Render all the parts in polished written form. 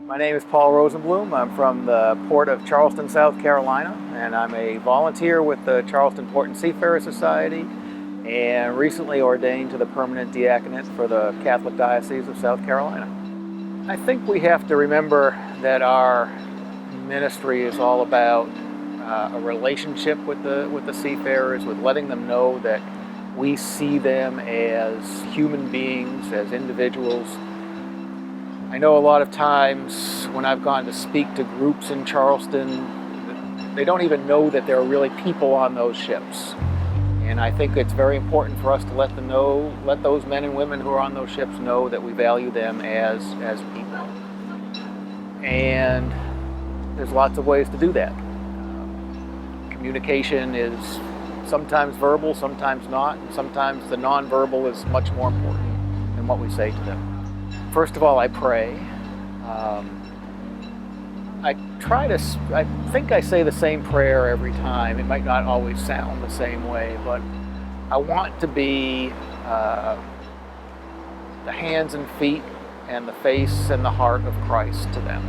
My name is Paul Rosenblum. I'm from the port of Charleston, South Carolina, and I'm a volunteer with the Charleston Port and Seafarers Society and recently ordained to the permanent diaconate for the Catholic Diocese of South Carolina. I think we have to remember that our ministry is all about a relationship with the seafarers, with letting them know that we see them as human beings, as individuals. I know a lot of times when I've gone to speak to groups in Charleston, they don't even know that there are really people on those ships. And I think it's very important for us to let those men and women who are on those ships know that we value them as people. And there's lots of ways to do that. Communication is sometimes verbal, sometimes not, and sometimes the nonverbal is much more important than what we say to them. First of all, I pray. I think I say the same prayer every time. It might not always sound the same way, but I want to be the hands and feet and the face and the heart of Christ to them.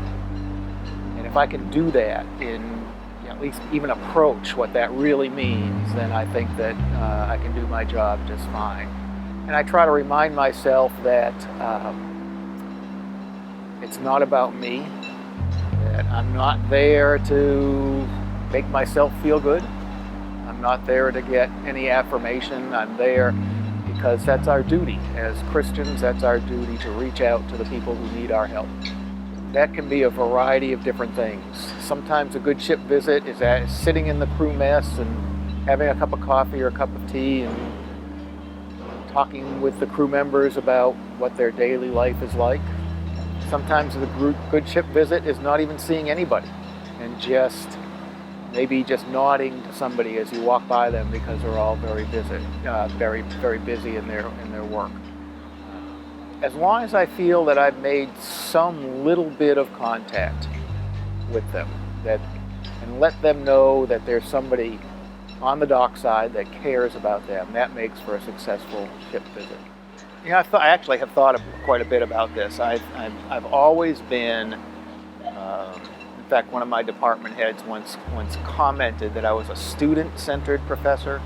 And if I can do that at least even approach what that really means, then I think that I can do my job just fine. And I try to remind myself that it's not about me, that I'm not there to make myself feel good. I'm not there to get any affirmation. I'm there because that's our duty. As Christians, that's our duty to reach out to the people who need our help. That can be a variety of different things. Sometimes a good ship visit is sitting in the crew mess and having a cup of coffee or a cup of tea and talking with the crew members about what their daily life is like. Sometimes the good ship visit is not even seeing anybody and maybe just nodding to somebody as you walk by them because they're all very busy, very busy in their work. As long as I feel that I've made some little bit of contact with them, and let them know that there's somebody on the dockside that cares about them, that makes for a successful ship visit. I actually have thought quite a bit about this. I've always been, in fact, one of my department heads once commented that I was a student-centered professor,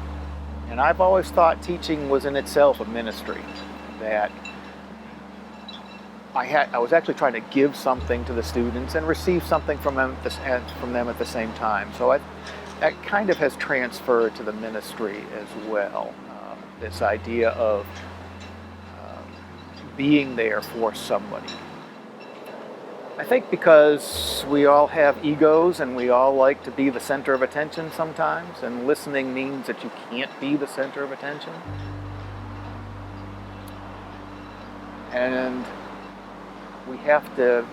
and I've always thought teaching was in itself a ministry, that I was actually trying to give something to the students and receive something from them at the same time. So that kind of has transferred to the ministry as well. This idea of being there for somebody. I think because we all have egos and we all like to be the center of attention sometimes, and listening means that you can't be the center of attention. And we have to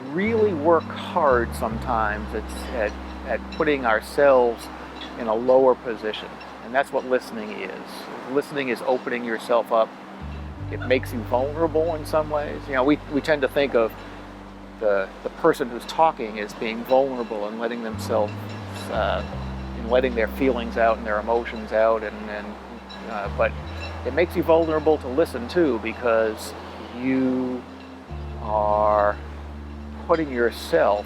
really work hard sometimes at putting ourselves in a lower position. And that's what listening is. Listening is opening yourself up. It makes you vulnerable in some ways. We tend to think of the person who's talking as being vulnerable and letting themselves, letting their feelings out and their emotions out, but it makes you vulnerable to listen too, because you are putting yourself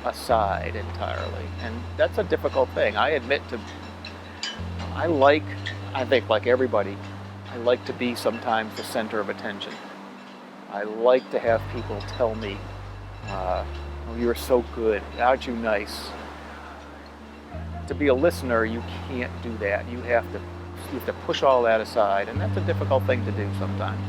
aside entirely, and that's a difficult thing. I admit I think like everybody, I like to be sometimes the center of attention. I like to have people tell me, oh, you're so good, aren't you nice? To be a listener, you can't do that. You have to push all that aside, and that's a difficult thing to do sometimes.